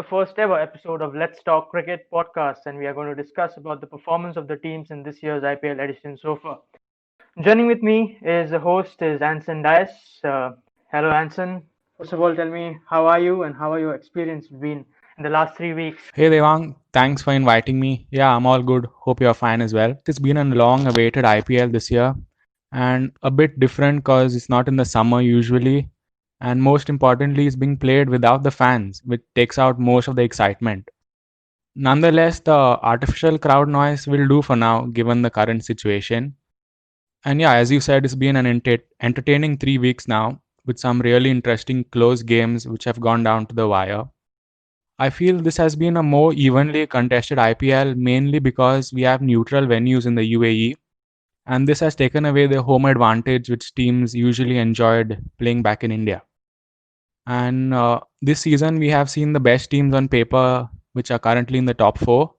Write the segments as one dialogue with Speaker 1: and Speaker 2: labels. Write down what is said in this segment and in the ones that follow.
Speaker 1: the first ever episode of Let's Talk Cricket podcast, and we are going to discuss about the performance of the teams in this year's IPL edition so far. Joining with me is the host is Anson Dias. Hello, Anson. First of all, tell me how are you and how are your experience been in the last 3 weeks?
Speaker 2: Hey Devang, thanks for inviting me. Yeah, I'm all good. Hope you're fine as well. It's been a long awaited IPL this year and a bit different because it's not in the summer usually. And most importantly, it's being played without the fans, which takes out most of the excitement. Nonetheless, the artificial crowd noise will do for now given the current situation. And yeah, as you said, it's been an entertaining 3 weeks now with some really interesting close games which have gone down to the wire. I feel this has been a more evenly contested IPL mainly because we have neutral venues in the UAE, and this has taken away the home advantage which teams usually enjoyed playing back in India. And this season, we have seen the best teams on paper, which are currently in the top four.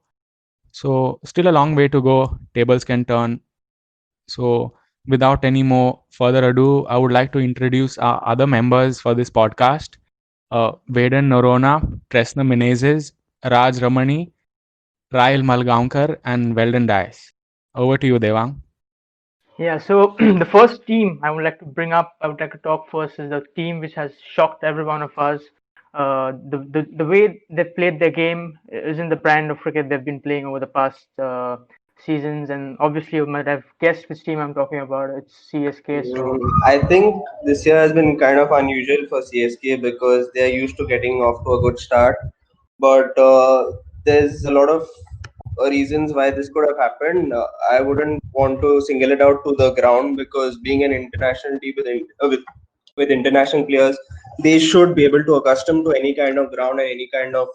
Speaker 2: So, still a long way to go. Tables can turn. So, without any more further ado, I would like to introduce our other members for this podcast. Vedan Norona, Tresna Menezes, Raj Ramani, Rail Malgaonkar, and Weldon Dias. Over to you, Devang.
Speaker 1: Yeah, so the first team I would like to bring up, I would like to talk first is the team which has shocked every one of us. The way they played their game isn't the brand of cricket they've been playing over the past seasons, and obviously you might have guessed which team I'm talking about. It's CSK. So
Speaker 3: I think this year has been kind of unusual for CSK because they're used to getting off to a good start, but there's a lot of reasons why this could have happened. I wouldn't want to single it out to the ground because being an international team with international players, they should be able to accustom to any kind of ground and any kind of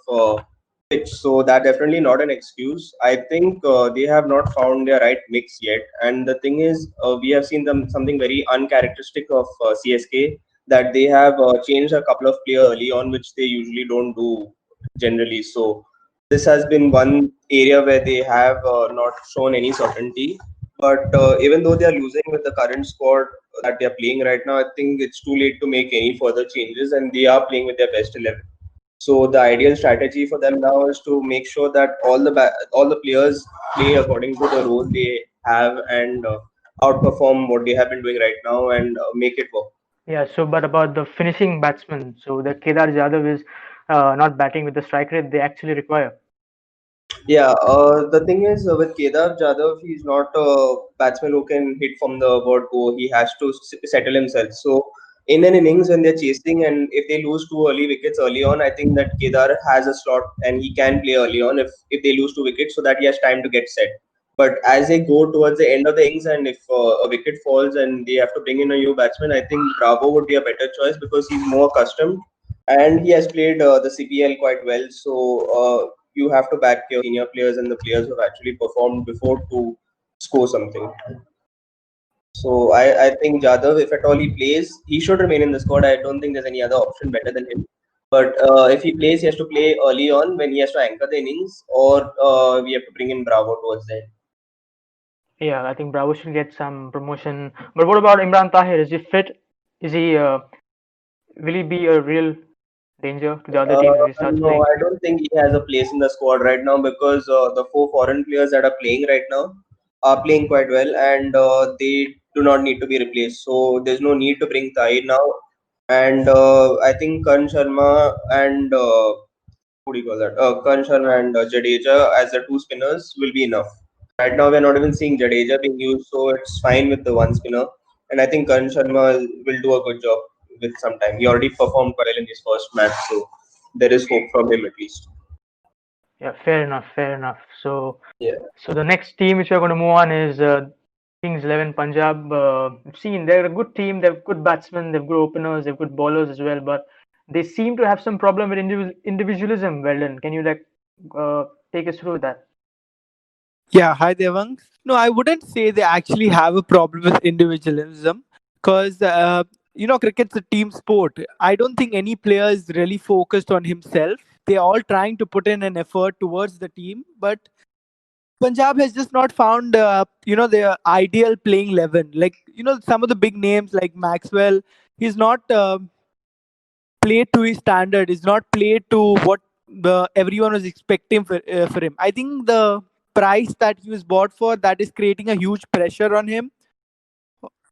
Speaker 3: pitch. So that definitely not an excuse. I think they have not found their right mix yet. And the thing is, we have seen them something very uncharacteristic of CSK, that they have changed a couple of players early on, which they usually don't do generally. So this has been one area where they have not shown any certainty. But even though they are losing with the current squad that they are playing right now, I think it's too late to make any further changes, and they are playing with their best 11. So the ideal strategy for them now is to make sure that all the players play according to the role they have and outperform what they have been doing right now and make it work.
Speaker 1: yeah, so but about the finishing batsman, so the Kedar Jadhav is not batting with the strike rate they actually require.
Speaker 3: Yeah, the thing is with Kedar Jadhav, he's not a batsman who can hit from the word go. He has to settle himself. So in an innings when they're chasing and if they lose two early wickets early on, I think that Kedar has a slot and he can play early on if they lose two wickets so that he has time to get set. But as they go towards the end of the innings and if a wicket falls and they have to bring in a new batsman, I think Bravo would be a better choice because he's more accustomed and he has played the CPL quite well. So you have to back your senior players and the players who have actually performed before to score something. So I think Jadhav, if at all he plays, he should remain in the squad. I don't think there's any other option better than him. But if he plays, he has to play early on when he has to anchor the innings, or we have to bring in Bravo towards the end.
Speaker 1: Yeah, I think Bravo should get some promotion. But what about Imran Tahir? Is he fit? Is he will he be a real danger to the other teams if he starts
Speaker 3: No,
Speaker 1: playing?
Speaker 3: I don't think he has a place in the squad right now because the four foreign players that are playing right now are playing quite well and they do not need to be replaced. So there's no need to bring Tahir now. And I think Karan Sharma and what do you call that? Karan Sharma and Jadeja as the two spinners will be enough. Right now, we're not even seeing Jadeja being used, so it's fine with the one spinner. And I think Karan Sharma will do a good job with some time. He already performed quite well in his first match, so there is hope from him at least.
Speaker 1: Yeah, fair enough, fair enough. So,
Speaker 3: Yeah.
Speaker 1: so the next team which we're going to move on is Kings 11 Punjab. I've seen they're a good team. They've good batsmen, they've good openers, they've good bowlers as well. But they seem to have some problem with individualism. Weldon, can you uh, take us through that?
Speaker 4: Yeah, hi Devang. No, I wouldn't say they actually have a problem with individualism because, cricket's a team sport. I don't think any player is really focused on himself. They're all trying to put in an effort towards the team, but Punjab has just not found, their ideal playing 11. Like, some of the big names like Maxwell, he's not played to his standard. He's not played to what everyone was expecting for him. I think the price that he was bought for, that is creating a huge pressure on him.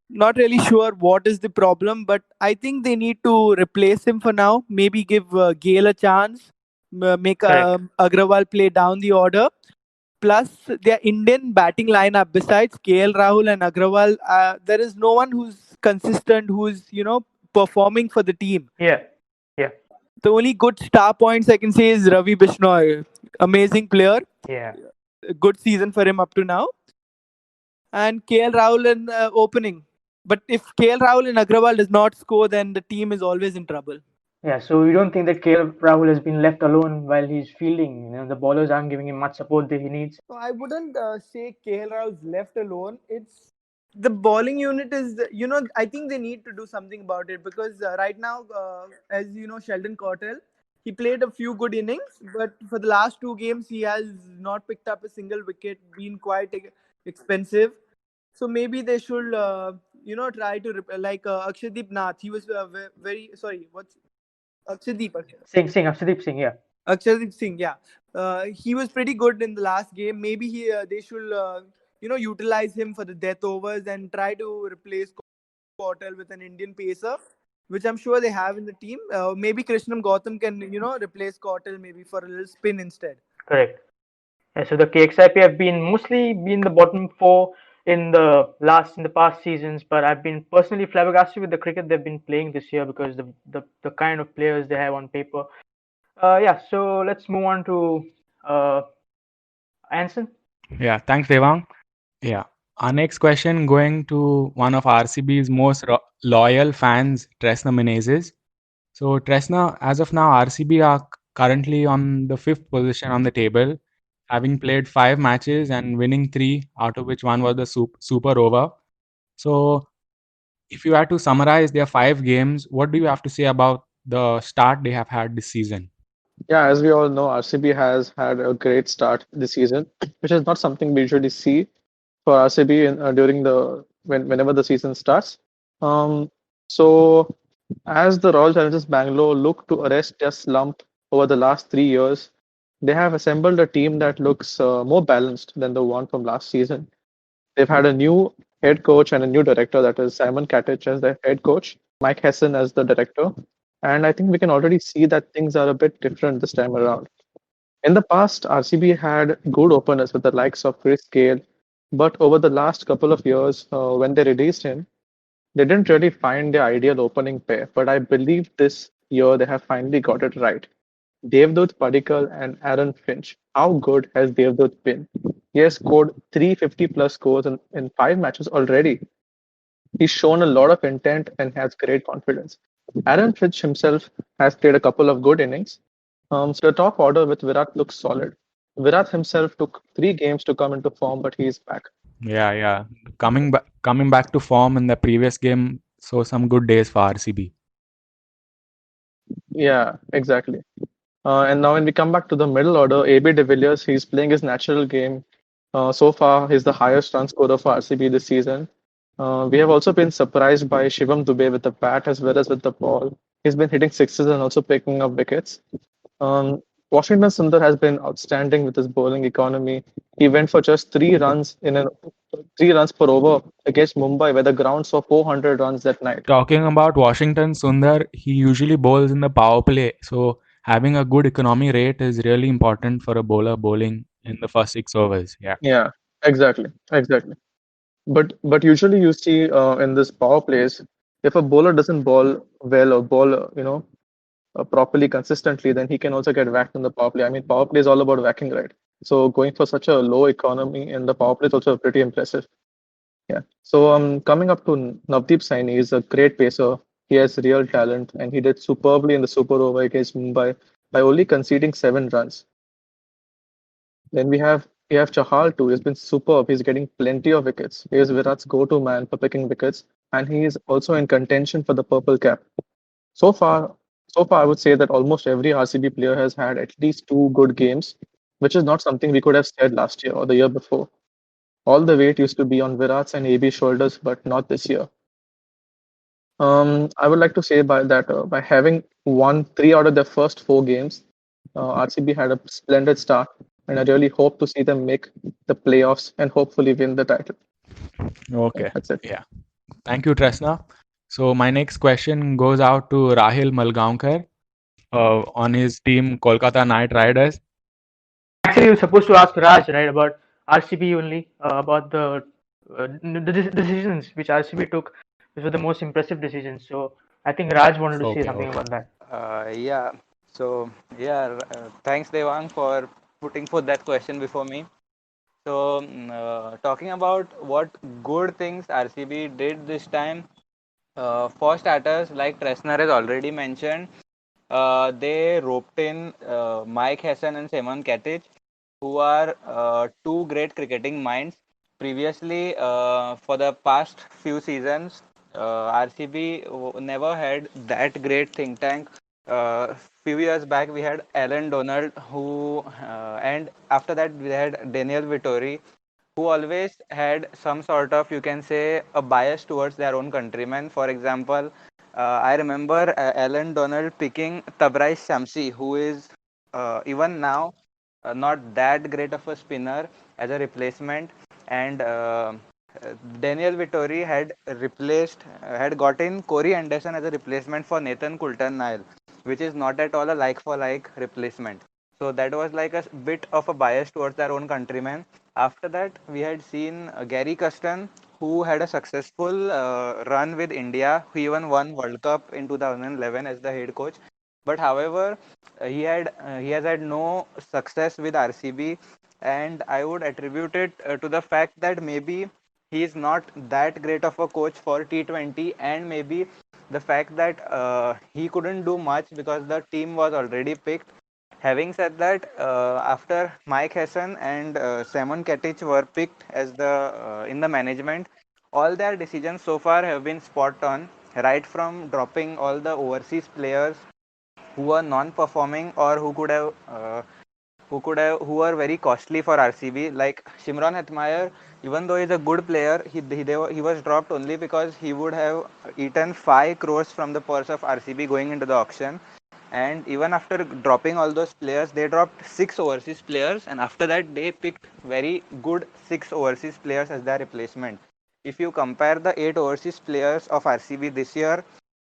Speaker 4: Not really sure what is the problem, but I think they need to replace him for now. Maybe give Gale a chance, make
Speaker 1: Correct.
Speaker 4: Agrawal play down the order. Plus, their Indian batting lineup, besides KL Rahul and Agrawal, there is no one who's consistent, who's performing for the team.
Speaker 1: Yeah. Yeah.
Speaker 4: The only good star points I can say is Ravi Bishnoi, amazing player,
Speaker 1: Yeah.
Speaker 4: a good season for him up to now, and KL Rahul in opening. But if KL Rahul and Agrawal does not score, then the team is always in trouble.
Speaker 1: Yeah. So you don't think that KL Rahul has been left alone while he's fielding? The bowlers aren't giving him much support that he needs.
Speaker 4: So I wouldn't say KL Rahul's left alone. It's the bowling unit is, I think they need to do something about it because right now, as you know, Sheldon Cottrell, he played a few good innings, but for the last two games, he has not picked up a single wicket, been quite expensive. So maybe they should, try to, like Akshadeep Nath, he was very, sorry, what's Akshadeep?
Speaker 1: Arshdeep Singh. Yeah.
Speaker 4: Akshardeep Singh, yeah, he was pretty good in the last game. Maybe they should utilize him for the death overs and try to replace Cottrell with an Indian pacer, which I'm sure they have in the team. Maybe Krishnam Gautam can replace Cottrell maybe for a little spin instead.
Speaker 1: Correct. Yeah, so the KXIP have been mostly been the bottom four in the past seasons, but I've been personally flabbergasted with the cricket they've been playing this year because the kind of players they have on paper. Yeah, so let's move on to Anson.
Speaker 2: Yeah, thanks, Devang. Yeah. Our next question going to one of RCB's most loyal fans, Tresna Menezes. So, Tresna, as of now, RCB are currently on the 5th position on the table, having played 5 matches and winning 3, out of which one was the super over. So, if you had to summarize their 5 games, what do you have to say about the start they have had this season?
Speaker 5: Yeah, as we all know, RCB has had a great start this season, which is not something we usually see for RCB during whenever the season starts. Um, so as the Royal Challengers Bangalore look to arrest their slump over the last 3 years, they have assembled a team that looks more balanced than the one from last season. They've had a new head coach and a new director, that is Simon Katich as the head coach, Mike Hesson as the director. And I think we can already see that things are a bit different this time around. In the past, RCB had good openers with the likes of Chris Gale, but over the last couple of years, when they released him, they didn't really find their ideal opening pair. But I believe this year they have finally got it right. Devdutt Padikkal and Aaron Finch. How good has Devdutt been? He has scored 350 plus scores in 5 matches already. He's shown a lot of intent and has great confidence. Aaron Finch himself has played a couple of good innings. So the top order with Virat looks solid. Virat himself took 3 games to come into form, but he's back.
Speaker 2: Yeah. Coming back to form in the previous game, so some good days for RCB.
Speaker 5: Yeah, exactly. And now when we come back to the middle order, AB de Villiers, he's playing his natural game. So far, he's the highest run scorer for RCB this season. We have also been surprised by Shivam Dubey with the bat as well as with the ball. He's been hitting sixes and also picking up wickets. Washington Sundar has been outstanding with his bowling economy. He went for just 3 runs 3 runs per over against Mumbai, where the ground saw 400 runs that night.
Speaker 2: Talking about Washington Sundar, he usually bowls in the power play. So having a good economy rate is really important for a bowler bowling in the first 6 overs.
Speaker 5: Yeah, exactly. But usually you see in this power plays, if a bowler doesn't bowl well or bowl, properly consistently, then he can also get whacked in the power play. I mean, power play is all about whacking, right? So going for such a low economy in the power play is also pretty impressive. Yeah. So coming up to Navdeep Saini, he's a great pacer. He has real talent, and he did superbly in the super over against Mumbai by only conceding 7 runs. Then we have Chahal too. He's been superb. He's getting plenty of wickets. He is Virat's go-to man for picking wickets, and he is also in contention for the purple cap. So far, I would say that almost every RCB player has had at least 2 good games, which is not something we could have said last year or the year before. All the weight used to be on Virat's and AB's shoulders, but not this year. I would like to say by having won 3 out of their first 4 games, RCB had a splendid start, and I really hope to see them make the playoffs and hopefully win the title.
Speaker 2: Okay.
Speaker 5: That's it.
Speaker 2: Yeah. Thank you, Tresna. So my next question goes out to Rahil Malgaonkar on his team Kolkata Knight Riders.
Speaker 1: Actually, you're supposed to ask Raj, right, about RCB only, about the decisions which RCB took. These were the most impressive decisions. So I think Raj wanted to say
Speaker 2: Okay,
Speaker 1: something
Speaker 2: okay.
Speaker 1: about that.
Speaker 6: Yeah. So yeah, thanks Devang for putting forth that question before me. So talking about what good things RCB did this time. For starters, like Tresner has already mentioned, they roped in Mike Hassan and Simon Katic, who are two great cricketing minds. Previously, for the past few seasons, RCB never had that great think tank. Few years back, we had Alan Donald, and after that, we had Daniel Vittori, who always had some sort of, you can say, a bias towards their own countrymen. For example, I remember Alan Donald picking Tabraiz Shamsi, who is even now not that great of a spinner as a replacement, and Daniel Vittori had gotten Corey Anderson as a replacement for Nathan Coulter-Nile, which is not at all a like for like replacement. So that was like a bit of a bias towards their own countrymen. After that, we had seen Gary Custon, who had a successful run with India, who even won World Cup in 2011 as the head coach. But however, he has had no success with RCB, and I would attribute it to the fact that maybe he is not that great of a coach for T20, and maybe the fact that he couldn't do much because the team was already picked. Having said that, after Mike Hassan and Simon Katic were picked as the in the management, all their decisions so far have been spot on. Right from dropping all the overseas players who were non-performing or who are very costly for RCB. Like Shimron Hetmeyer, even though he's a good player, he was dropped only because he would have eaten 5 crores from the purse of RCB going into the auction. And even after dropping all those players, they dropped 6 overseas players, and after that they picked very good 6 overseas players as their replacement. If you compare the 8 overseas players of RCB this year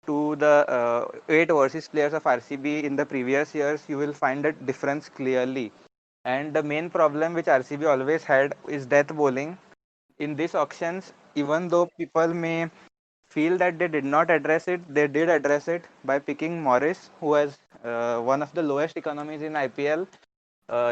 Speaker 6: to the 8 overseas players of RCB in the previous years, you will find that difference clearly. And the main problem which RCB always had is death bowling. In these auctions, even though people may feel that they did not address it, they did address it by picking Morris, who has one of the lowest economies in IPL,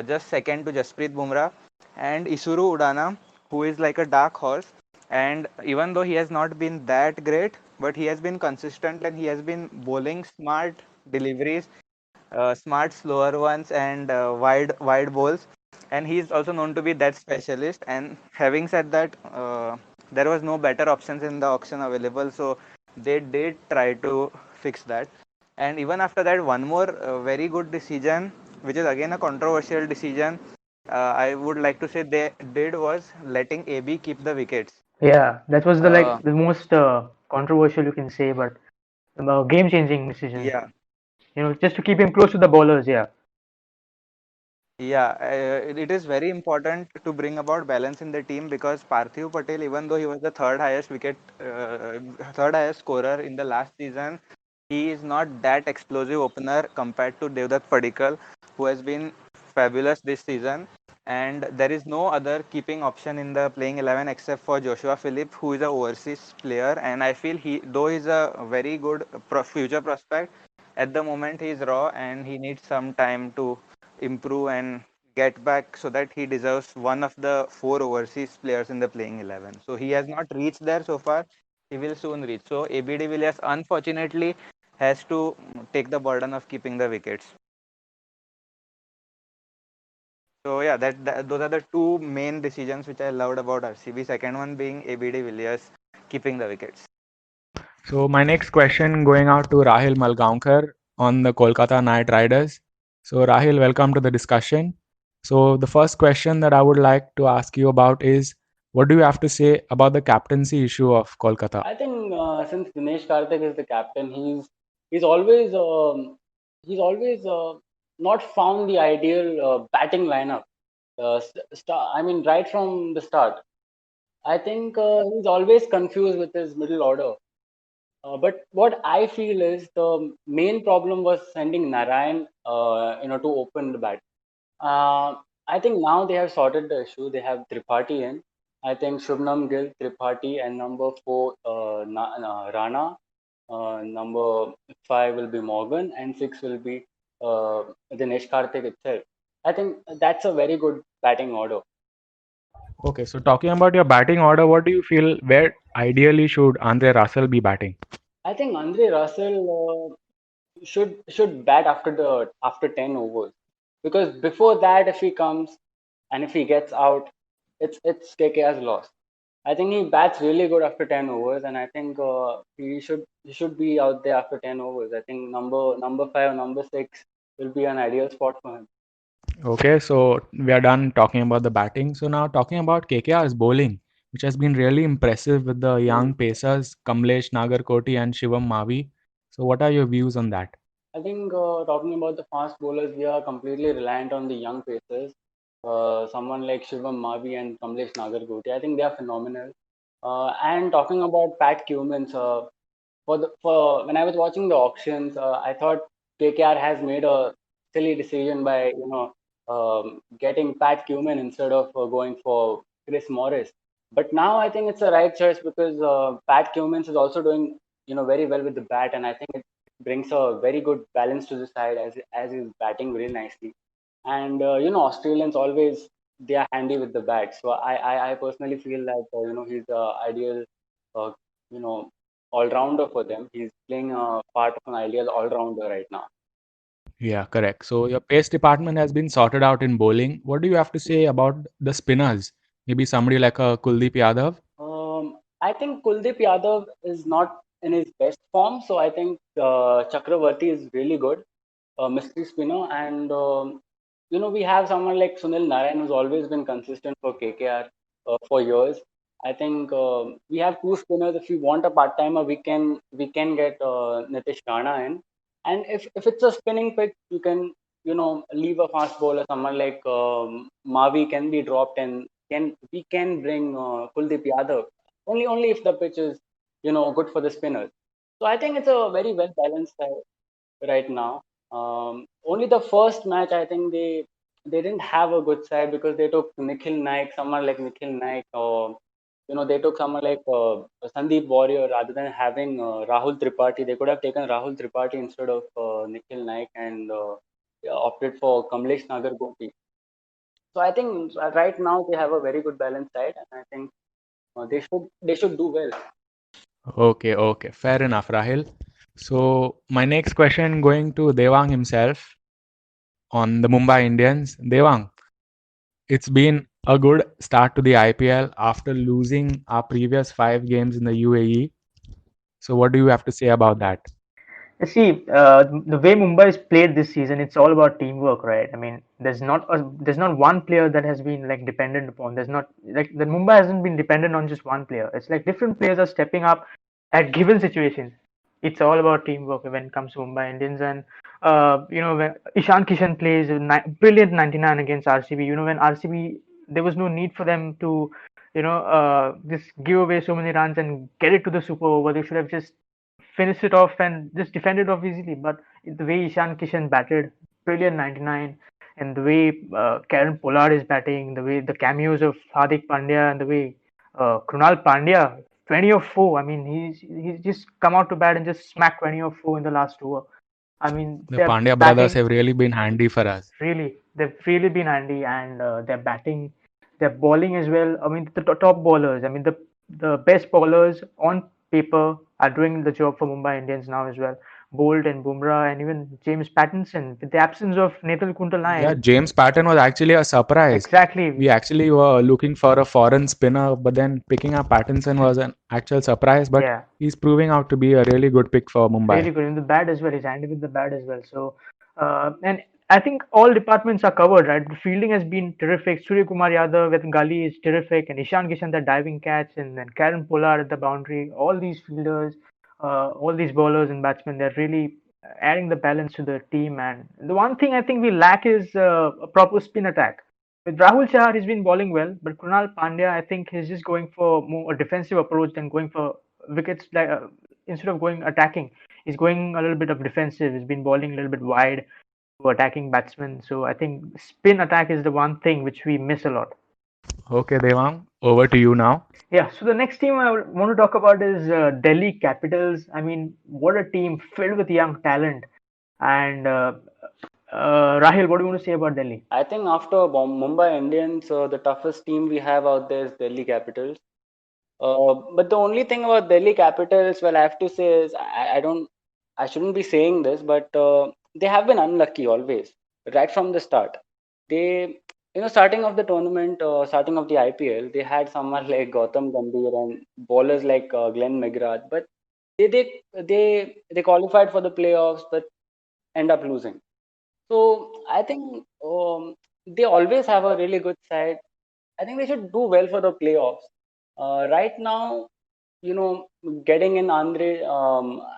Speaker 6: just second to Jasprit Bumrah, and Isuru Udana, who is like a dark horse. And even though he has not been that great, but he has been consistent and he has been bowling smart deliveries, smart slower ones, and wide bowls. And he is also known to be that specialist. And having said that, there was no better options in the auction available, so they did try to fix that. And even after that, one more very good decision, which is again a controversial decision, I would like to say they did, was letting AB keep the wickets.
Speaker 1: Yeah, that was the
Speaker 6: Uh,
Speaker 1: the most controversial, you can say, but game-changing decision.
Speaker 6: yeah,
Speaker 1: Just to keep him close to the bowlers. Yeah.
Speaker 6: Yeah, it is very important to bring about balance in the team, because Parthiv Patel, even though he was the third highest scorer in the last season, he is not that explosive opener compared to Devdutt Padikkal, who has been fabulous this season. And there is no other keeping option in the playing 11 except for Joshua Philippe, who is a overseas player. And I feel though he's a very good future prospect, at the moment he is raw and he needs some time to improve and get back, so that he deserves one of the 4 overseas players in the playing 11. So he has not reached there so far. He will soon reach. So AB de Villiers unfortunately has to take the burden of keeping the wickets. So yeah, those are the two main decisions which I loved about RCB. Second one being AB de Villiers keeping the wickets.
Speaker 2: So my next question going out to Rahil Malgaonkar on the Kolkata Knight Riders. So Rahil, welcome to the discussion. So the first question that I would like to ask you about is, what do you have to say about the captaincy issue of Kolkata?
Speaker 7: I think since Dinesh Karthik is the captain, he's always he's always not found the ideal batting lineup. I mean, right from the start. I think he's always confused with his middle order. But what I feel is the main problem was sending Narayan, to open the bat. Uh, I think now they have sorted the issue. They have Tripathi in. I think Shubnam Gill, Tripathi, and number 4, Rana. Number 5 will be Morgan, and 6 will be Dinesh Karthik itself. I think that's a very good batting order.
Speaker 2: Okay, so talking about your batting order, what do you feel where ideally should Andre Russell be batting?
Speaker 7: I think Andre Russell should bat after 10 overs, because before that, if he comes and if he gets out, it's KKR's loss. I think he bats really good after 10 overs, and I think he should be out there after 10 overs. I think number 5 or number 6 will be an ideal spot for him.
Speaker 2: Okay, so we are done talking about the batting. So now talking about KKR's bowling, which has been really impressive with the young pacers Kamlesh Nagarkoti and Shivam Mavi. So what are your views on that?
Speaker 7: I think talking about the fast bowlers, we are completely reliant on the young pacers. Someone like Shivam Mavi and Kamlesh Nagarkoti, I think they are phenomenal. And talking about Pat Cummins, for when I was watching the auctions, I thought KKR has made a silly decision by getting Pat Cummins instead of going for Chris Morris. But now I think it's a right choice, because Pat Cummins is also doing very well with the bat, and I think it brings a very good balance to the side as he's batting really nicely. And Australians always, they are handy with the bat, so I personally feel that he's the ideal uh, you know all rounder for them. He's playing a part of an ideal all rounder right now.
Speaker 2: Yeah, correct. So your pace department has been sorted out in bowling. What do you have to say about the spinners? Maybe somebody like a Kuldeep Yadav?
Speaker 7: I think Kuldeep Yadav is not in his best form, so I think Chakravarti is really good, mystery spinner, and we have someone like Sunil Narayan, who's always been consistent for KKR for years. I think we have two spinners. If we want a part timer, we can get Nitish Rana in, and if it's a spinning pitch, you can leave a fast bowler. Someone like Mavi can be dropped, and we can bring Kuldeep Yadav only if the pitch is good for the spinners. So I think it's a very well balanced side right now. Only the first match, I think they didn't have a good side, because they took Nikhil Naik, someone like Nikhil Naik, or they took someone like Sandeep Warrior rather than having Rahul Tripathi. They could have taken Rahul Tripathi instead of Nikhil Naik, and opted for Kamlesh Nagarkoti. So I think right now they have a very good balanced side, and I think they should do well.
Speaker 2: Okay, fair enough, Rahil. So my next question going to Devang himself on the Mumbai Indians. Devang, it's been a good start to the IPL after losing our previous 5 games in the UAE. So what do you have to say about that?
Speaker 1: You see, the way Mumbai is played this season, it's all about teamwork, right? I mean, there's not one player that has been like dependent upon. There's not like the Mumbai hasn't been dependent on just one player. It's like different players are stepping up at given situations. It's all about teamwork when it comes to Mumbai Indians, and when Ishan Kishan plays a brilliant 99 against RCB. When RCB, there was no need for them to just give away so many runs and get it to the super over. They should have just finish it off and just defend it off easily. But the way Ishan Kishan batted, brilliant 99, and the way Karen Pollard is batting, the way the cameos of Hardik Pandya, and the way Krunal Pandya, 20 of 4. I mean, he's just come out to bat and just smack 20 of 4 in the last over. I mean,
Speaker 2: The
Speaker 1: they're
Speaker 2: Pandya brothers
Speaker 1: batting
Speaker 2: have really been handy for us.
Speaker 1: really. They've really been handy, and they're batting, they're bowling as well. I mean, the top bowlers. I mean, the best bowlers on paper are doing the job for Mumbai Indians now as well. Bolt and Bumrah, and even James Pattinson, with the absence of Nathal Kuntal
Speaker 2: Yeah,
Speaker 1: Naik.
Speaker 2: James Patton was actually a surprise.
Speaker 1: Exactly,
Speaker 2: We actually were looking for a foreign spinner, but then picking up Pattinson was an actual surprise. But
Speaker 1: yeah,
Speaker 2: he's proving out to be a really good pick for Mumbai.
Speaker 1: really good in the bat as well. He's handy with the bat as well. So, and I think all departments are covered, right? The fielding has been terrific. Surya Kumar Yadav with Gali is terrific, and Ishan Kishan the diving catch, and then Karen Pollard at the boundary. All these fielders, all these bowlers and batsmen, they're really adding the balance to the team. And the one thing I think we lack is a proper spin attack. With Rahul Chahar, he's been bowling well, but Krunal Pandya, I think he's just going for more a defensive approach than going for wickets. Like instead of going attacking, he's going a little bit of defensive. He's been bowling a little bit wide to attacking batsmen. So I think spin attack is the one thing which we miss a lot.
Speaker 2: Okay, Devang, over to you now.
Speaker 1: Yeah, so the next team I want to talk about is Delhi Capitals. I mean, what a team filled with young talent. And Rahil, what do you want to say about Delhi?
Speaker 7: I think after Mumbai Indians, the toughest team we have out there is Delhi Capitals. But the only thing about Delhi Capitals, well, I have to say is I shouldn't be saying this, but they have been unlucky always, right from the start. They, starting of the tournament, starting of the IPL, they had someone like Gautam Gambhir and bowlers like Glenn McGrath, but they qualified for the playoffs, but end up losing. So I think they always have a really good side. I think they should do well for the playoffs. Right now, getting in Andrich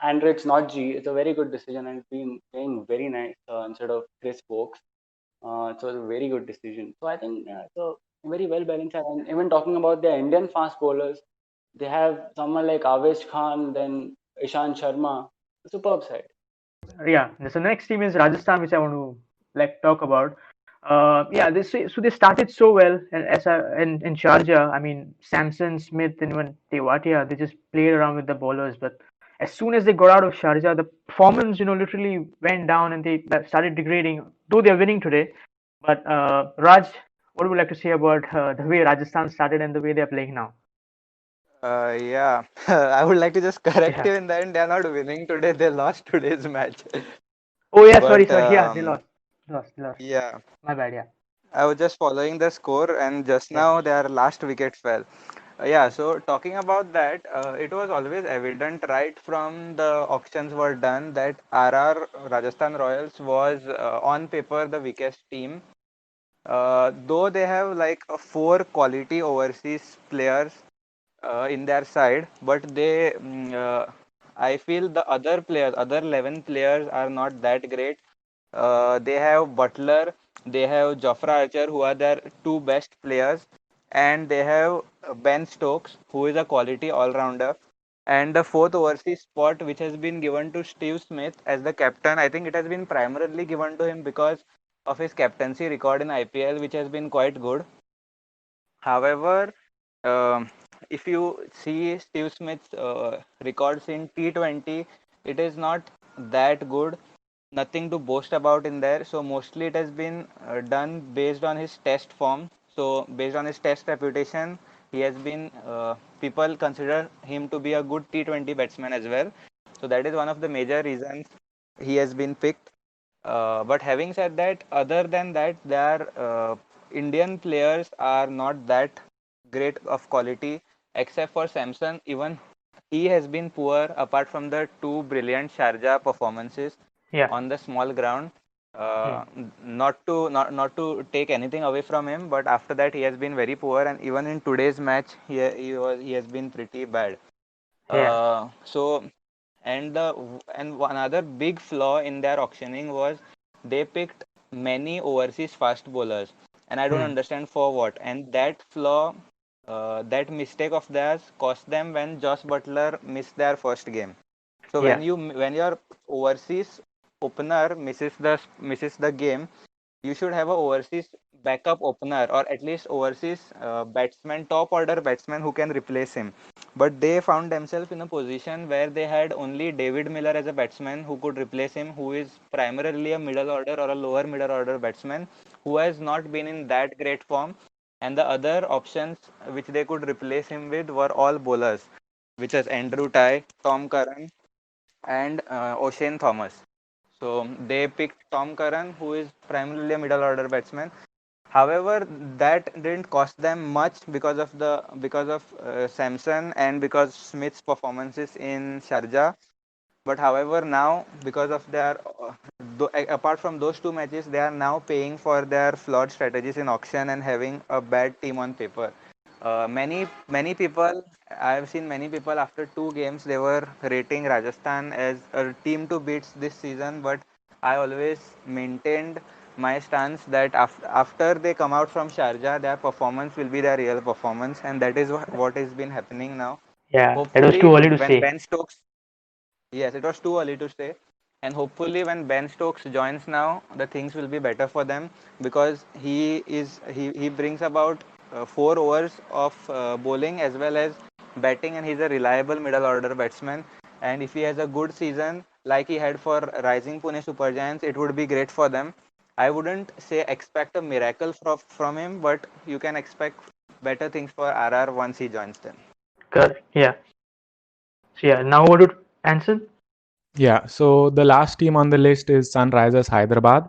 Speaker 7: Notji is a very good decision and it's been playing very nice instead of Chris Wokes. So it's a very good decision. So I think it's a very well balanced side. And even talking about the Indian fast bowlers, they have someone like Avesh Khan, then Ishant Sharma, superb side.
Speaker 1: Yeah, so the next team is Rajasthan, which I want to like talk about. Yeah, so they started so well in Sharjah. I mean, Samson, Smith, and even Tewatia, they just played around with the bowlers. But as soon as they got out of Sharjah, the performance, literally went down and they started degrading. Though they're winning today, but Raj, what would you like to say about the way Rajasthan started and the way they're playing now?
Speaker 6: Yeah, I would like to just correct
Speaker 1: Yeah.
Speaker 6: you in that they are not winning today. They lost today's match.
Speaker 1: Oh yeah, sorry,
Speaker 6: But
Speaker 1: sorry. Yeah, they lost.
Speaker 6: yeah,
Speaker 1: My bad. Yeah,
Speaker 6: I was just following the score, and just
Speaker 1: yeah.
Speaker 6: now their last wicket fell. Yeah, so talking about that, it was always evident right from the auctions were done that RR Rajasthan Royals was on paper the weakest team. Though they have like four quality overseas players in their side, but I feel the other players, other 11 players are not that great. They have Butler, they have Jofra Archer, who are their two best players, and they have Ben Stokes, who is a quality all-rounder. And the fourth overseas spot, which has been given to Steve Smith as the captain, I think it has been primarily given to him because of his captaincy record in IPL, which has been quite good. However, um if you see Steve Smith's records in T20, it is not that good. Nothing to boast about in there. So mostly it has been done based on his test form. So based on his test reputation, he has been people consider him to be a good T20 batsman as well. So that is one of the major reasons he has been picked. But having said that, other than that, their Indian players are not that great of quality, except for Samson. Even he has been poor, apart from the two brilliant Sharjah performances
Speaker 1: Yeah.
Speaker 6: on the small ground.
Speaker 1: Hmm.
Speaker 6: Not to take anything away from him, but after that he has been very poor, and even in today's match, he has been pretty bad.
Speaker 1: Yeah.
Speaker 6: So and one other big flaw in their auctioning was they picked many overseas fast bowlers, and I don't
Speaker 1: Hmm.
Speaker 6: understand for what. And that flaw, that mistake of theirs, cost them when Josh Butler missed their first game. So
Speaker 1: Yeah.
Speaker 6: when your overseas opener misses the game, you should have a overseas backup opener or at least overseas batsman, top order batsman who can replace him. But they found themselves in a position where they had only David Miller as a batsman who could replace him, who is primarily a middle order or a lower middle order batsman who has not been in that great form. And the other options which they could replace him with were all bowlers, which is Andrew Tye, Tom Curran, and O'Shane Thomas. So they picked Tom Curran, who is primarily a middle order batsman. However, that didn't cost them much because of Samson and because Smith's performances in Sharjah. But however, now because of their apart from those two matches, they are now paying for their flawed strategies in auction and having a bad team on paper. many people, I have seen many people after 2 games they were rating Rajasthan as a team to beat this season, but I always maintained my stance that after they come out from Sharjah, their performance will be their real performance, and that is what has been happening now.
Speaker 1: Yeah, it was
Speaker 6: Hopefully,
Speaker 1: too early to
Speaker 6: when
Speaker 1: say.
Speaker 6: Ben Stokes, yes, it was too early to say, and hopefully when Ben Stokes joins now, the things will be better for them because he brings about 4 overs of bowling as well as batting, and he's a reliable middle order batsman. And if he has a good season like he had for Rising Pune Super Giants, it would be great for them. I wouldn't say expect a miracle from him, but you can expect better things for RR once he joins them.
Speaker 1: Correct. Yeah. So yeah, now what would answer?
Speaker 2: Yeah, so the last team on the list is Sunrisers Hyderabad.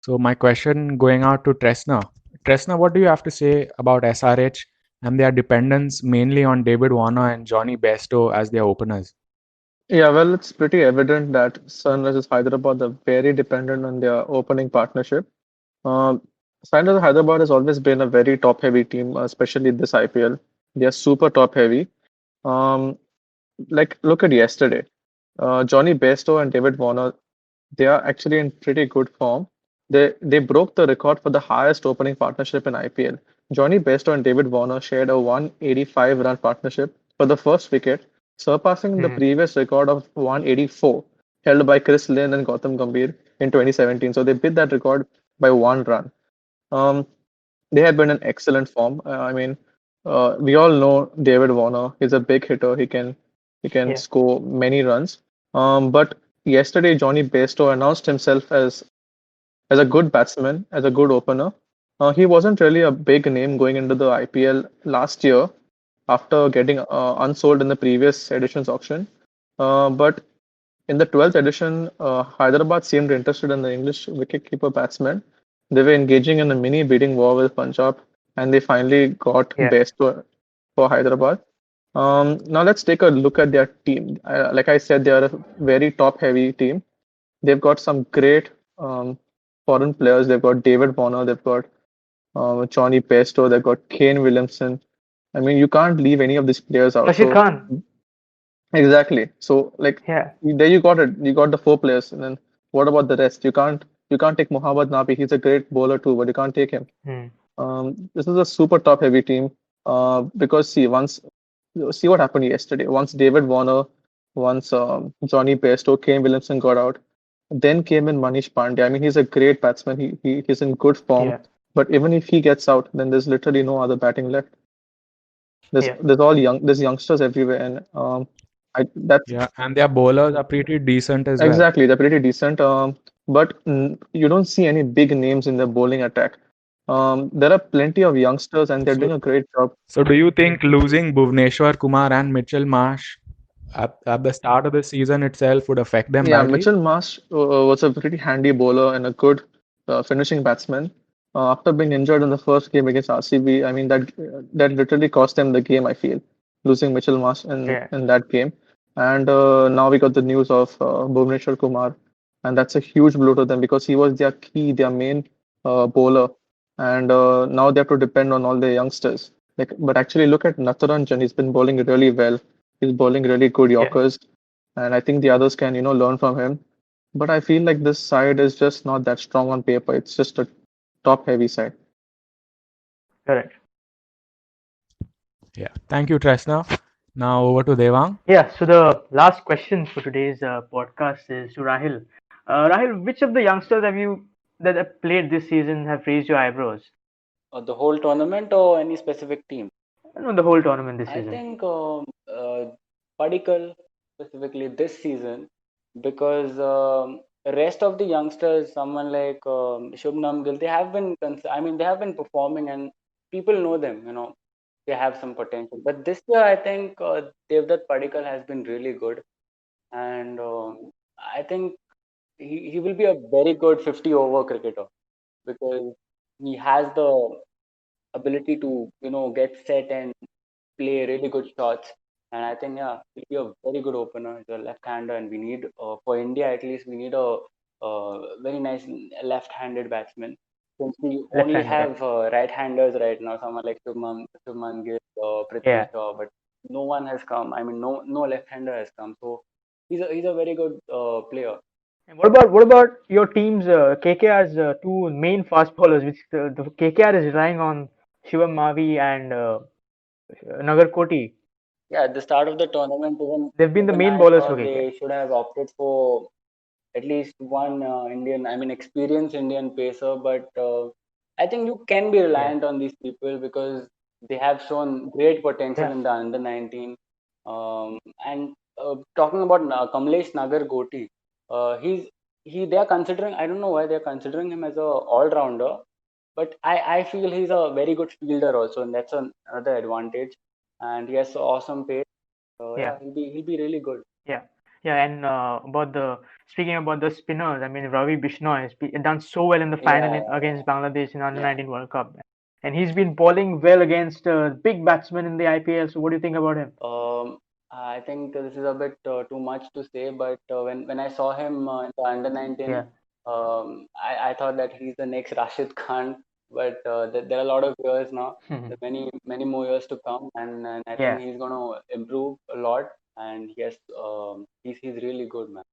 Speaker 2: So my question going out to Tresna. Tresna, what do you have to say about SRH and their dependence mainly on David Warner and Johnny Bairstow as their openers?
Speaker 5: Yeah, well, it's pretty evident that Sunrisers Hyderabad are very dependent on their opening partnership. Um, Sunrisers Hyderabad has always been a very top-heavy team, especially this IPL. They are super top-heavy. Um, like, look at yesterday. Johnny Bairstow and David Warner, they are actually in pretty good form. They broke the record for the highest opening partnership in IPL. Johnny Bairstow and David Warner shared a 185 run partnership for the first wicket, surpassing the
Speaker 1: Hmm.
Speaker 5: previous record of 184 held by Chris Lynn and Gautam Gambhir in 2017. So they beat that record by 1 run. Um, they have been in excellent form. We all know David Warner. He's a big hitter. He can
Speaker 1: Yeah.
Speaker 5: score many runs. But yesterday Johnny Bairstow announced himself as a good batsman, as a good opener. He wasn't really a big name going into the IPL last year after getting unsold in the previous edition's auction. But in the 12th edition, Hyderabad seemed interested in the English wicketkeeper batsman. They were engaging in a mini bidding war with Punjab, and they finally got
Speaker 1: Yeah.
Speaker 5: best for Hyderabad. Now let's take a look at their team. Like I said, they are a very top-heavy team. They've got some great foreign players. They've got David Warner, they've got Johnny Pesto, they've got Kane Williamson. I mean, you can't leave any of these players out.
Speaker 1: Rashid
Speaker 5: So
Speaker 1: Khan.
Speaker 5: exactly. So like
Speaker 1: Yeah.
Speaker 5: there you got it. You got the 4 players, and then what about the rest? You can't take Mohammad Nabi. He's a great bowler too, but you can't take him.
Speaker 1: Hmm.
Speaker 5: This is a super top heavy team. Because see what happened yesterday. Once David Warner, once Johnny Bairstow, Kane Williamson got out, then came in Manish Pandey. I mean, he's a great batsman. He's in good form.
Speaker 1: Yeah.
Speaker 5: But even if he gets out, then there's literally no other batting left. There's
Speaker 1: Yeah.
Speaker 5: there's all young there's youngsters everywhere, and that's
Speaker 2: Yeah, and their bowlers are pretty decent as well.
Speaker 5: exactly they're pretty decent. But you don't see any big names in the bowling attack. There are plenty of youngsters, and they're
Speaker 2: So,
Speaker 5: doing a great job.
Speaker 2: so do you think losing Bhuvneshwar Kumar and Mitchell Marsh at the start of the season itself would affect them
Speaker 5: Yeah,
Speaker 2: badly?
Speaker 5: Mitchell Marsh was a pretty handy bowler and a good finishing batsman. After being injured in the first game against RCB, I mean that literally cost them the game. I feel losing Mitchell Marsh in
Speaker 1: Yeah.
Speaker 5: in that game, and now we got the news of Bhuvneshwar Kumar, and that's a huge blow to them because he was their key, their main bowler, and now they have to depend on all the youngsters. Like, but actually look at Natharanjan. He's been bowling really well. He's bowling really good
Speaker 1: Yeah.
Speaker 5: Yorkers, and I think the others can, learn from him. But I feel like this side is just not that strong on paper. It's just a top-heavy side.
Speaker 1: Correct.
Speaker 2: Yeah. Thank you, Tresna. Now over to Devang.
Speaker 1: Yeah. So the last question for today's podcast is to Rahil. Rahil, which of the youngsters that have played this season have raised your eyebrows?
Speaker 7: The whole tournament or any specific team?
Speaker 1: No, the whole tournament this
Speaker 7: I
Speaker 1: season.
Speaker 7: think Padikkal specifically this season because rest of the youngsters, someone like Shubnam Gill, they have been, they have been performing and people know them. They have some potential. But this year, I think Devdutt Padikkal has been really good, and I think he will be a very good 50-over cricketer because he has the ability to get set and play really good shots. And I think yeah, he'll be a very good opener. He's a left-hander, and we need for India at least we need a very nice left-handed batsman. since we only
Speaker 1: Left-hander.
Speaker 7: have right-handers right now, someone like Shubman Gill, Prithvi
Speaker 1: Yeah.
Speaker 7: Shaw, but no one has come. I mean, no left-hander has come. So he's a very good player.
Speaker 1: And what about your team's KKR's two main fast bowlers, which the KKR is relying on Shivam Mavi and Nagarkoti.
Speaker 7: Yeah, at the start of the tournament,
Speaker 1: They've been the
Speaker 7: even
Speaker 1: main
Speaker 7: I
Speaker 1: bowlers for
Speaker 7: thought
Speaker 1: KKR.
Speaker 7: they should have opted for at least one experienced Indian pacer. But I think you can be
Speaker 1: Yeah.
Speaker 7: reliant on these people because they have shown great potential
Speaker 1: Yeah.
Speaker 7: in the under 19. And talking about Kamlesh Nagarkoti, they are considering. I don't know why they are considering him as a all rounder, but I feel he's a very good fielder also, and that's another advantage. And he has awesome pace. So
Speaker 1: Yeah.
Speaker 7: yeah, he'll be really good.
Speaker 1: Yeah. Yeah. And speaking about the spinners, I mean Ravi Bishnoi has done so well in the final
Speaker 7: Yeah,
Speaker 1: against Bangladesh in under
Speaker 7: yeah.
Speaker 1: 19 World Cup, and he's been bowling well against big batsmen in the IPL. So what do you think about him?
Speaker 7: I think this is a bit too much to say, but when I saw him in the under 19,
Speaker 1: Yeah.
Speaker 7: I thought that he's the next Rashid Khan. But there are a lot of years now, there are many more years to come, and I think
Speaker 1: Yeah.
Speaker 7: he's going to improve a lot. And he's really good, man.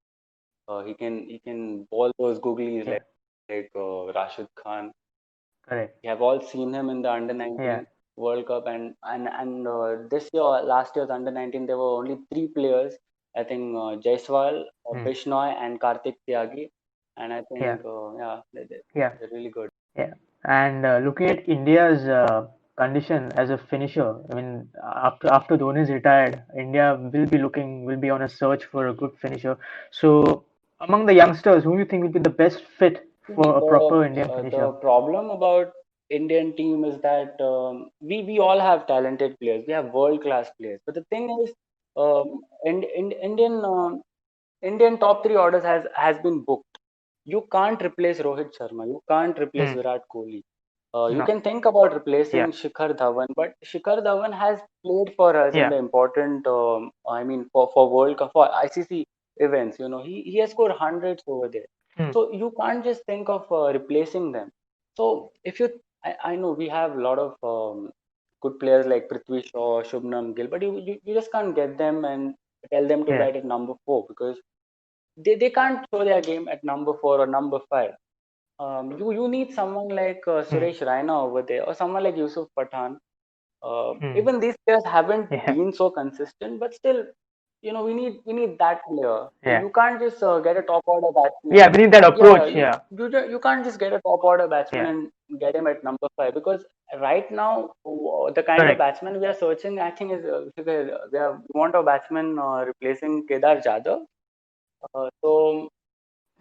Speaker 7: He can bowl those googlies
Speaker 1: Yeah.
Speaker 7: like Rashid Khan.
Speaker 1: Correct.
Speaker 7: We have all seen him in the under 19
Speaker 1: Yeah.
Speaker 7: World Cup, and this year, last year's under 19, there were only three players. I think Jaiswal, Bishnoi, and Kartik Tyagi, and I
Speaker 1: Yeah.
Speaker 7: think
Speaker 1: Yeah.
Speaker 7: they're really good.
Speaker 1: Yeah. And looking at India's condition as a finisher, I mean, after Dhoni's retired, India will be on a search for a good finisher. So, among the youngsters, who do you think will be the best fit for a proper Indian
Speaker 7: The
Speaker 1: finisher?
Speaker 7: problem about Indian team is that we all have talented players. We have world class players, but the thing is, Indian top three orders has been booked. You can't replace Rohit Sharma. You can't replace
Speaker 1: Hmm.
Speaker 7: Virat Kohli. You
Speaker 1: No.
Speaker 7: can think about replacing
Speaker 1: Yeah.
Speaker 7: Shikhar Dhawan, but Shikhar Dhawan has played for us in
Speaker 1: Yeah.
Speaker 7: the important, for World Cup, for ICC events. You know, he has scored hundreds over there.
Speaker 1: Hmm.
Speaker 7: So you can't just think of replacing them. So if I know we have a lot of good players like Prithvi Shaw, Shubnam Gill, but you just can't get them and tell them to
Speaker 1: Yeah.
Speaker 7: bat at number 4 because they can't show their game at number 4 or number 5. You need someone like Suresh Raina over there or someone like Yusuf Pathan. Even these players haven't
Speaker 1: Yeah.
Speaker 7: been so consistent, but still, we need that player.
Speaker 1: Yeah.
Speaker 7: You can't just get a top order batsman.
Speaker 1: Yeah. We need that approach. Yeah.
Speaker 7: You can't just get a top order batsman
Speaker 1: Yeah.
Speaker 7: and get him at number 5 because right now the kind of
Speaker 1: Correct.
Speaker 7: batsman we are searching, I think, is we want a batsman replacing Kedar Jadhav. So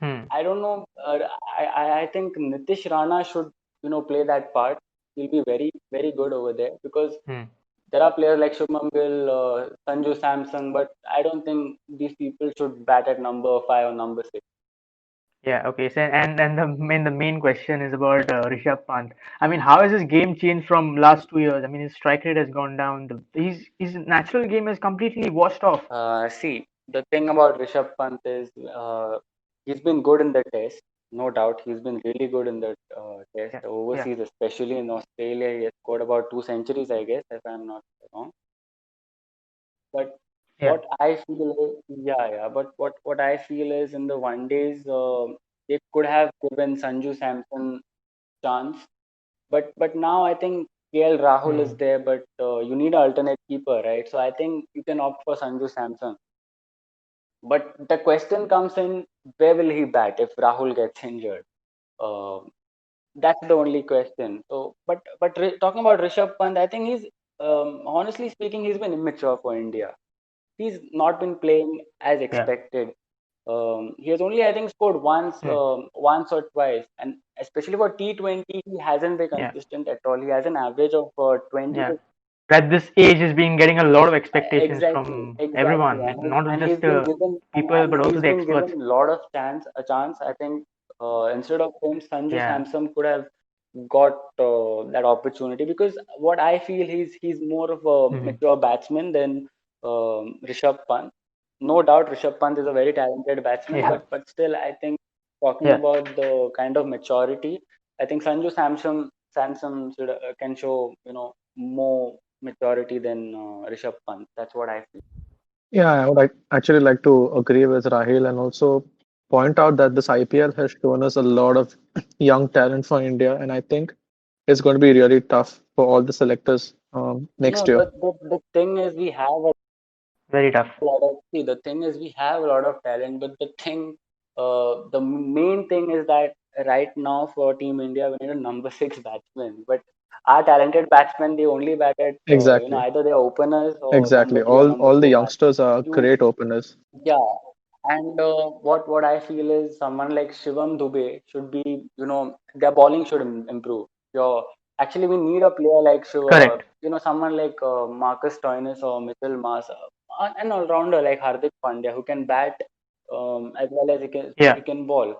Speaker 1: Hmm.
Speaker 7: I don't know. I think Nitish Rana should play that part. He'll be very very good over there because
Speaker 1: Hmm.
Speaker 7: there are players like Shubman Gill, Sanju Samson, but I don't think these people should bat at number 5 or number 6.
Speaker 1: Yeah, okay. So and the main question is about Rishabh Pant. I mean, how has his game changed from last 2 years? I mean, his strike rate has gone down. His natural game has completely washed off.
Speaker 7: See, the thing about Rishabh Pant is he's been good in the test, no doubt. He's been really good in the test
Speaker 1: Yeah, yeah,
Speaker 7: overseas, especially in Australia. He has scored about 2 centuries, I guess, if I'm not wrong. But
Speaker 1: yeah,
Speaker 7: what I feel is, yeah. But what I feel is in the one days, they could have given Sanju Samson chance. But now I think KL Rahul is there, but you need an alternate keeper, right? So I think you can opt for Sanju Samson. But the question comes in, where will he bat if Rahul gets injured? Uh, that's the only question. So, but talking about Rishabh Pant, I think he's honestly speaking, he's been immature for India. He's not been playing as
Speaker 1: yeah,
Speaker 7: expected. He has only, I think, scored once or twice, and especially for T20, he hasn't been
Speaker 1: yeah,
Speaker 7: consistent at all. He has an average of 20
Speaker 1: yeah.
Speaker 7: to
Speaker 1: At this age, he's been getting a lot of expectations
Speaker 7: exactly,
Speaker 1: from
Speaker 7: exactly,
Speaker 1: everyone,
Speaker 7: and
Speaker 1: not
Speaker 7: he's
Speaker 1: just
Speaker 7: been
Speaker 1: the
Speaker 7: given
Speaker 1: people,
Speaker 7: and
Speaker 1: but also
Speaker 7: he's
Speaker 1: the
Speaker 7: been given
Speaker 1: experts.
Speaker 7: a chance. I think instead of him, Sanju
Speaker 1: Yeah,
Speaker 7: Samson could have got that opportunity because what I feel he's more of a mature batsman than Rishabh Pant. No doubt, Rishabh Pant is a very talented batsman,
Speaker 1: yeah,
Speaker 7: but still, I think talking
Speaker 1: yeah,
Speaker 7: about the kind of maturity, I think Sanju Samson can show more maturity than Rishabh Pant. That's what I feel.
Speaker 5: Yeah, I would actually like to agree with Rahil and also point out that this IPL has shown us a lot of young talent for India, and I think it's going to be really tough for all the selectors
Speaker 7: No,
Speaker 5: next year.
Speaker 7: the thing is we have a
Speaker 1: Very tough.
Speaker 7: lot of see. The thing is we have a lot of talent, but the main thing is that right now for Team India we need a number 6 batsman. But our talented batsmen they only bat at
Speaker 5: Exactly,
Speaker 7: either they're openers or
Speaker 5: exactly.
Speaker 7: number 3 or number
Speaker 5: All the
Speaker 7: 4
Speaker 5: youngsters
Speaker 7: batsmen.
Speaker 5: are
Speaker 7: You
Speaker 5: great openers.
Speaker 7: Yeah, and what I feel is someone like Shivam Dubey should be, their bowling should improve. Your Actually, we need a player like
Speaker 1: Correct.
Speaker 7: someone like Marcus Stoinis or Mitchell Mars, an all-rounder like Hardik Pandya who can bat as well as
Speaker 1: Yeah.
Speaker 7: he can bowl.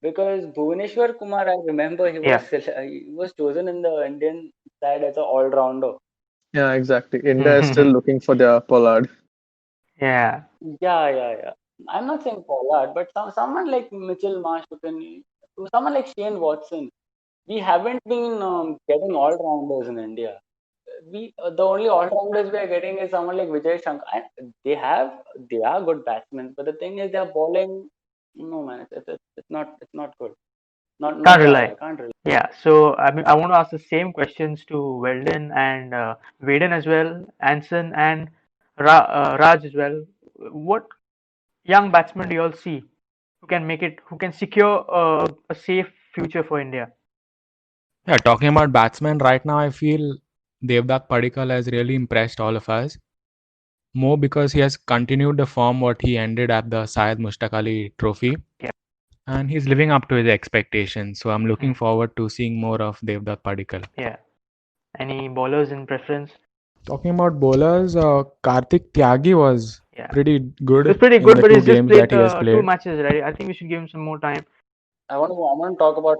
Speaker 7: Because Bhuvaneshwar Kumar, I remember
Speaker 1: Yeah.
Speaker 7: he was chosen in the Indian side as an all-rounder.
Speaker 5: Yeah, exactly. India is still looking for their Pollard.
Speaker 1: Yeah.
Speaker 7: Yeah. I'm not saying Pollard, but someone like Mitchell Marsh, someone like Shane Watson. We haven't been getting all rounders in India. The only all rounders we are getting is someone like Vijay Shankar. And they are good batsmen, but the thing is, their bowling. No man, it's not good.
Speaker 1: Can't
Speaker 7: Yeah,
Speaker 1: rely.
Speaker 7: can't really.
Speaker 1: Yeah. So I mean, I want to ask the same questions to Weldon and Vaden as well, Anson and Raj as well. What young batsmen do you all see who can secure a safe future for India?
Speaker 2: Yeah, talking about batsmen right now, I feel Devdutt Padikkal has really impressed all of us. More because he has continued the form what he ended at the Syed Mushtaq Ali Trophy.
Speaker 1: Yeah.
Speaker 2: And he's living up to his expectations. So I'm looking forward to seeing more of Devdutt Padikkal.
Speaker 1: Yeah. Any bowlers in preference?
Speaker 2: Talking about bowlers, Karthik Tyagi was
Speaker 1: Yeah.
Speaker 2: pretty good
Speaker 1: It's pretty
Speaker 2: in
Speaker 1: good,
Speaker 2: the
Speaker 1: but
Speaker 2: two
Speaker 1: he's just
Speaker 2: games that
Speaker 1: played
Speaker 2: he has
Speaker 1: 2 matches, right? I think we should give him some more time.
Speaker 7: I want to talk about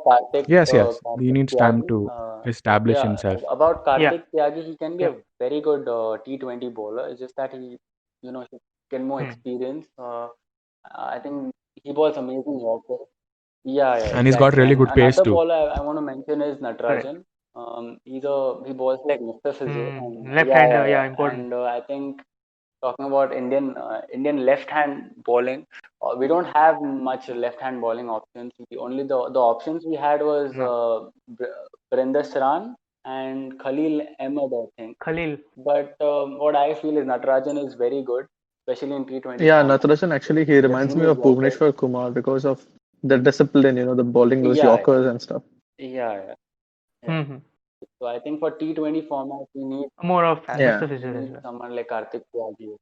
Speaker 2: Yes, he
Speaker 7: Karthik
Speaker 2: needs time
Speaker 7: Tyagi.
Speaker 2: to establish
Speaker 7: Yeah,
Speaker 2: himself.
Speaker 7: about
Speaker 1: Yeah.
Speaker 7: Karthik Tyagi, he can be
Speaker 1: Yeah.
Speaker 7: a very good T20 bowler. It's just that he should get more experience. I think he bowls amazing Yorker. Yeah,
Speaker 2: And he's got
Speaker 7: exactly.
Speaker 2: really
Speaker 7: And
Speaker 2: good pace
Speaker 7: another
Speaker 2: too.
Speaker 7: bowler I want to mention is
Speaker 1: Correct.
Speaker 7: Natarajan. He bowls like Mr. Fizzy. And
Speaker 1: Left-hander, yeah, important.
Speaker 7: And I think talking about Indian left-hand bowling, we don't have much left-hand bowling options. Only the options we had was Brinder Saran and Khalil Ahmed, I think.
Speaker 1: Khalil.
Speaker 7: But what I feel is Natarajan is very good, especially in T20
Speaker 5: Yeah,
Speaker 7: format.
Speaker 5: Natarajan actually he
Speaker 7: He has
Speaker 5: reminds
Speaker 7: seen
Speaker 5: me
Speaker 7: his
Speaker 5: of
Speaker 7: Yorkers.
Speaker 5: Bhuvaneshwar Kumar because of the discipline, the bowling those
Speaker 7: Yeah,
Speaker 5: Yorkers and stuff.
Speaker 7: yeah.
Speaker 1: Mm-hmm.
Speaker 7: So I think for T20 format, we need
Speaker 1: More of
Speaker 5: Yeah.
Speaker 1: Mr. Fizzer as well.
Speaker 7: someone like Karthik Tyagi.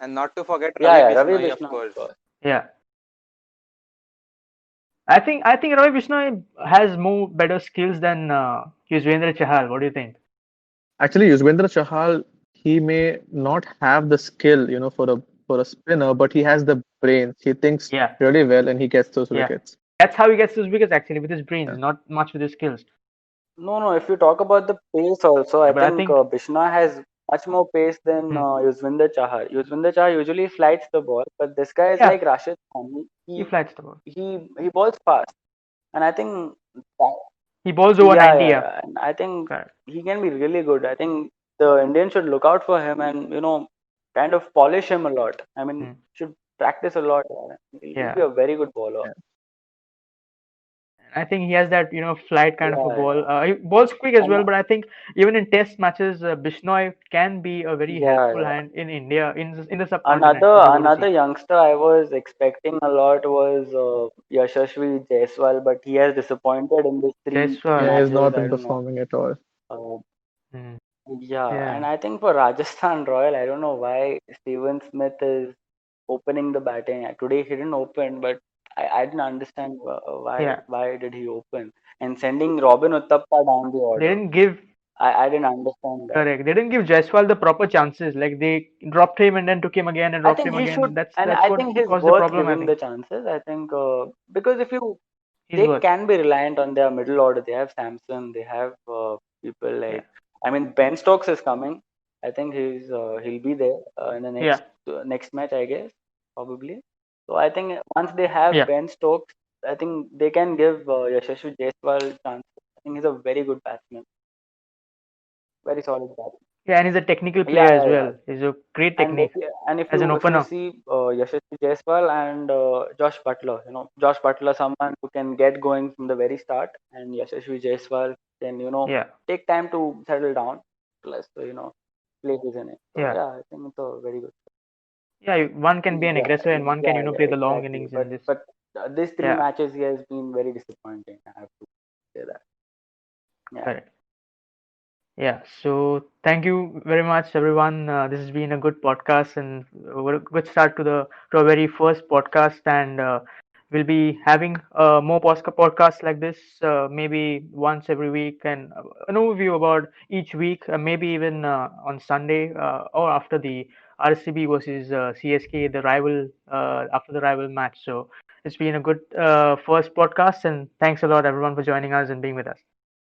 Speaker 6: And not to forget
Speaker 7: Yeah,
Speaker 6: Ravi
Speaker 7: Ravi
Speaker 6: Bishnoi, of
Speaker 7: Bishnoi,
Speaker 6: course.
Speaker 7: of course.
Speaker 1: Yeah. I think Ravi Bishnoi has more better skills than Yuzvendra Chahal. What do you think?
Speaker 5: Actually, Yuzvendra Chahal, he may not have the skill, for a spinner, but he has the brains. He thinks
Speaker 1: Yeah.
Speaker 5: really well and he gets those
Speaker 1: Yeah.
Speaker 5: wickets.
Speaker 1: That's how he gets those wickets actually, with his brains,
Speaker 5: Yeah.
Speaker 1: not much with his skills.
Speaker 7: No. If you talk about the pace also, I
Speaker 1: But I
Speaker 7: think
Speaker 1: think
Speaker 7: Bishnoi has much more pace than Yuzvendra Chahal. Yuzvendra Chahal usually slides the ball, but this guy is
Speaker 1: Yeah.
Speaker 7: like Rashid Khan.
Speaker 1: he flights the ball.
Speaker 7: He bowls fast, and I think
Speaker 1: He bowls over 90. Yeah.
Speaker 7: yeah. And I think
Speaker 1: Correct.
Speaker 7: he can be really good. I think the Indians should look out for him and kind of polish him a lot. I mean, should practice a lot. He'll
Speaker 1: Yeah.
Speaker 7: be a very good bowler.
Speaker 5: Yeah.
Speaker 1: I think he has that flight kind of a
Speaker 7: Yeah,
Speaker 1: ball. He bowls quick as
Speaker 7: And
Speaker 1: well, but I think even in test matches, Bishnoi can be a very helpful
Speaker 7: yeah.
Speaker 1: hand in India in the subcontinent. if you go to
Speaker 7: Another
Speaker 1: see.
Speaker 7: youngster I was expecting a lot was Yashasvi Jaiswal, but he has disappointed in these 3
Speaker 1: Jaiswal.
Speaker 5: Yeah, he's
Speaker 7: matches.
Speaker 5: not
Speaker 7: I
Speaker 5: been
Speaker 7: don't know.
Speaker 5: performing at all.
Speaker 7: Uh,
Speaker 1: Mm.
Speaker 7: yeah,
Speaker 1: Yeah.
Speaker 7: and I think for Rajasthan Royal, I don't know why Steven Smith is opening the batting. Today he didn't open, but I didn't understand why
Speaker 1: Yeah.
Speaker 7: why did he open and sending Robin Uthappa down the
Speaker 1: They
Speaker 7: order.
Speaker 1: didn't give
Speaker 7: I didn't understand that.
Speaker 1: correct. They didn't give Jaiswal the proper chances. Like they dropped him and then took him again and
Speaker 7: I
Speaker 1: dropped
Speaker 7: think
Speaker 1: him
Speaker 7: he
Speaker 1: again.
Speaker 7: should,
Speaker 1: That's
Speaker 7: and
Speaker 1: that's
Speaker 7: I
Speaker 1: what
Speaker 7: think he's
Speaker 1: caused the
Speaker 7: worth
Speaker 1: problem. I
Speaker 7: giving the
Speaker 1: think
Speaker 7: chances. I think because if you
Speaker 1: he's
Speaker 7: they
Speaker 1: worth.
Speaker 7: can be reliant on their middle order. They have Samson. They have people like
Speaker 1: Yeah.
Speaker 7: I mean Ben Stokes is coming. I think he'll be there in the
Speaker 1: Yeah.
Speaker 7: next match, I guess probably. So I think once they have
Speaker 1: Yeah.
Speaker 7: Ben Stokes, I think they can give Yashasvi Jaiswal chance. I think he's a very good batsman, very solid batsman.
Speaker 1: Yeah, and he's a technical
Speaker 7: Yeah,
Speaker 1: player as
Speaker 7: yeah, yeah.
Speaker 1: well. He's a great
Speaker 7: And
Speaker 1: technique
Speaker 7: if
Speaker 1: as an
Speaker 7: you
Speaker 1: opener.
Speaker 7: see Yashasvi Jaiswal and Josh Butler, Josh Butler, someone who can get going from the very start, and Yashasvi Jaiswal can
Speaker 1: Yeah,
Speaker 7: take time to settle down, plus places in it. So
Speaker 1: yeah,
Speaker 7: yeah, I think it's a very good.
Speaker 1: yeah. One can be an
Speaker 7: Yeah,
Speaker 1: aggressor and one can,
Speaker 7: yeah, yeah,
Speaker 1: play the long
Speaker 7: exactly.
Speaker 1: innings in this.
Speaker 7: But these three
Speaker 1: Yeah,
Speaker 7: matches he has been very disappointing. I have to say that. Yeah.
Speaker 1: correct. Yeah, so thank you very much, everyone. This has been a good podcast and a good start to our very first podcast. And we'll be having more podcasts like this, maybe once every week, and an overview about each week, maybe even on Sunday or after the RCB versus CSK, the rival after the rival match. So it's been a good first podcast, and thanks a lot, everyone, for joining us and being with us.